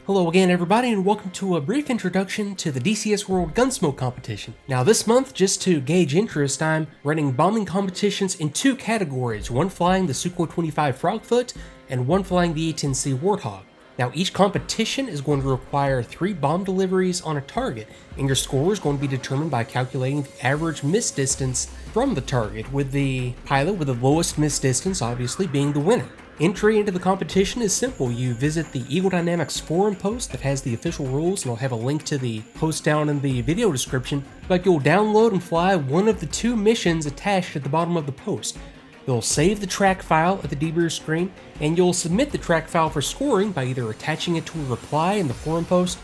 Hello again everybody, and welcome to a brief introduction to the DCS World Gunsmoke competition. Now this month, just to gauge interest, I'm running bombing competitions in two categories, one flying the Sukhoi 25 Frogfoot and one flying the A-10C Warthog. Now each competition is going to require 3 bomb deliveries on a target, and your score is going to be determined by calculating the average miss distance from the target, with the pilot with the lowest miss distance obviously being the winner. Entry into the competition is simple. You visit the Eagle Dynamics forum post that has the official rules, and I'll have a link to the post down in the video description, but you'll download and fly one of the 2 missions attached at the bottom of the post. You'll save the track file at the debrief screen, and you'll submit the track file for scoring by either attaching it to a reply in the forum post,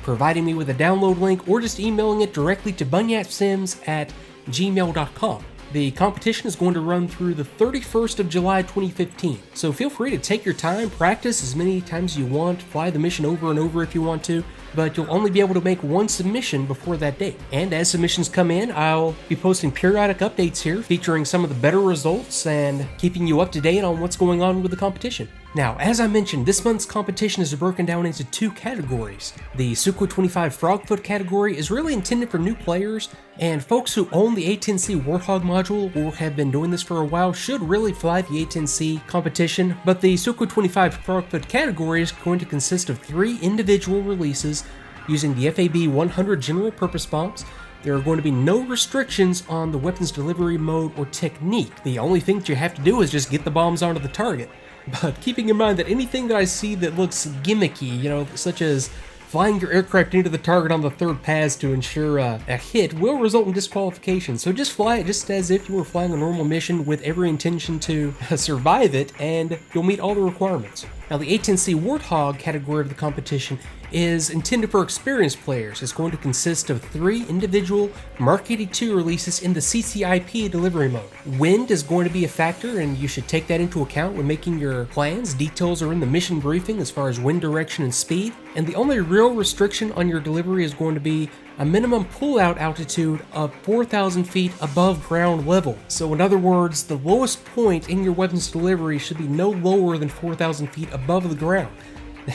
providing me with a download link, or just emailing it directly to bunyatsims@gmail.com. The competition is going to run through the 31st of July 2015, so feel free to take your time, practice as many times as you want, fly the mission over and over if you want to, but you'll only be able to make one submission before that date. And as submissions come in, I'll be posting periodic updates here featuring some of the better results and keeping you up to date on what's going on with the competition. Now, as I mentioned, this month's competition is broken down into 2 categories. The Sukhoi 25 Frogfoot category is really intended for new players, and folks who own the A-10C Warthog module or have been doing this for a while should really fly the A-10C competition. But the Sukhoi 25 Frogfoot category is going to consist of 3 individual releases using the FAB 100 general purpose bombs. There are going to be no restrictions on the weapons delivery mode or technique. The only thing that you have to do is just get the bombs onto the target. But keeping in mind that anything that I see that looks gimmicky, such as flying your aircraft into the target on the 3rd pass to ensure a hit, will result in disqualification. So just fly it just as if you were flying a normal mission with every intention to survive it, and you'll meet all the requirements. Now the A-10C Warthog category of the competition is intended for experienced players. It's going to consist of 3 individual Mark 82 releases in the CCIP delivery mode. Wind is going to be a factor, and you should take that into account when making your plans. Details are in the mission briefing as far as wind direction and speed, and the only real restriction on your delivery is going to be a minimum pull-out altitude of 4,000 feet above ground level. So in other words, the lowest point in your weapons delivery should be no lower than 4,000 feet above the ground.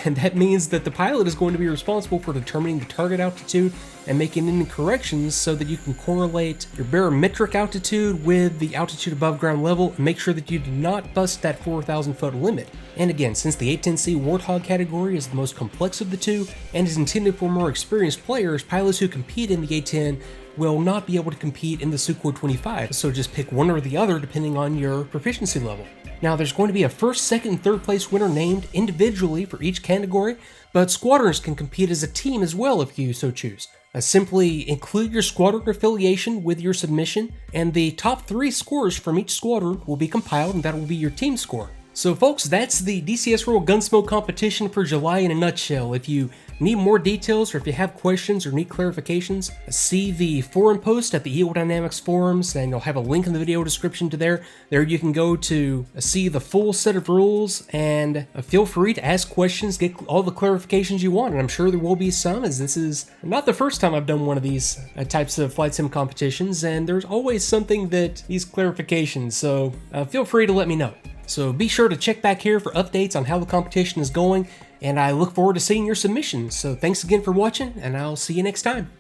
And that means that the pilot is going to be responsible for determining the target altitude and making any corrections so that you can correlate your barometric altitude with the altitude above ground level and make sure that you do not bust that 4,000 foot limit. And again, since the A-10C Warthog category is the most complex of the 2 and is intended for more experienced players, pilots who compete in the A-10 will not be able to compete in the Sukhoi 25, so just pick one or the other depending on your proficiency level. Now there's going to be a 1st, 2nd, and 3rd place winner named individually for each category, but squadrons can compete as a team as well if you so choose. Simply include your squadron affiliation with your submission, and the top 3 scores from each squadron will be compiled, and that will be your team score. So folks, that's the DCS World Gunsmoke competition for July in a nutshell. If you need more details, or if you have questions or need clarifications, see the forum post at the Eagle Dynamics forums, and you'll have a link in the video description to there. There you can go to see the full set of rules, and feel free to ask questions, get all the clarifications you want, and I'm sure there will be some, as this is not the first time I've done one of these types of flight sim competitions, and there's always something that needs clarifications, so feel free to let me know. So be sure to check back here for updates on how the competition is going, and I look forward to seeing your submissions. So thanks again for watching, and I'll see you next time.